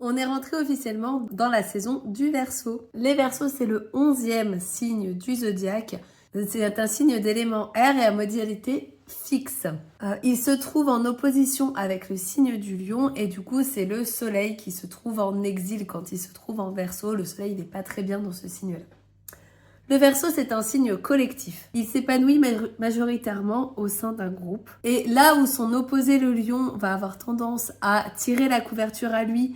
On est rentré officiellement dans la saison du Verseau. Les Verseaux, c'est le 11e signe du zodiaque. C'est un signe d'élément air et à modalité fixe. Il se trouve en opposition avec le signe du Lion et du coup, c'est le soleil qui se trouve en exil quand il se trouve en Verseau. Le soleil n'est pas très bien dans ce signe-là. Le Verseau, c'est un signe collectif. Il s'épanouit majoritairement au sein d'un groupe. Et là où son opposé, le Lion, va avoir tendance à tirer la couverture à lui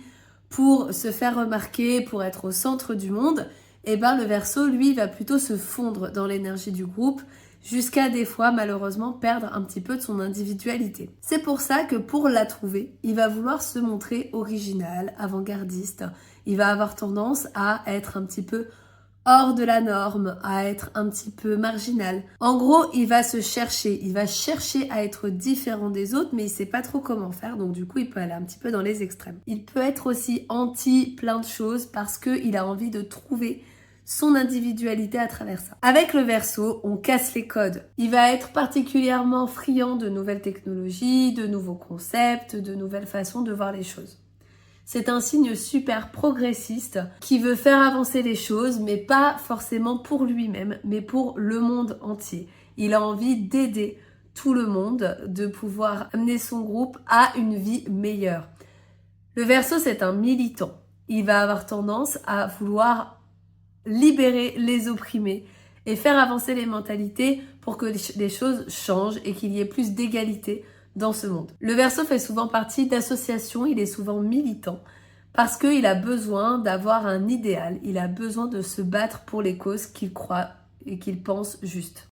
pour se faire remarquer, pour être au centre du monde, eh ben le Verseau, lui, va plutôt se fondre dans l'énergie du groupe jusqu'à des fois, malheureusement, perdre un petit peu de son individualité. C'est pour ça que pour la trouver, il va vouloir se montrer original, avant-gardiste. Il va avoir tendance à être un petit peu hors de la norme, à être un petit peu marginal. En gros, il va se chercher, il va chercher à être différent des autres, mais il sait pas trop comment faire, donc du coup, il peut aller un petit peu dans les extrêmes. Il peut être aussi anti plein de choses parce qu'il a envie de trouver son individualité à travers ça. Avec le Verseau, on casse les codes. Il va être particulièrement friand de nouvelles technologies, de nouveaux concepts, de nouvelles façons de voir les choses. C'est un signe super progressiste qui veut faire avancer les choses, mais pas forcément pour lui-même, mais pour le monde entier. Il a envie d'aider tout le monde, de pouvoir amener son groupe à une vie meilleure. Le Verseau, c'est un militant. Il va avoir tendance à vouloir libérer les opprimés et faire avancer les mentalités pour que les choses changent et qu'il y ait plus d'égalité dans ce monde. Le Verseau fait souvent partie d'associations, il est souvent militant parce qu'il a besoin d'avoir un idéal, il a besoin de se battre pour les causes qu'il croit et qu'il pense justes.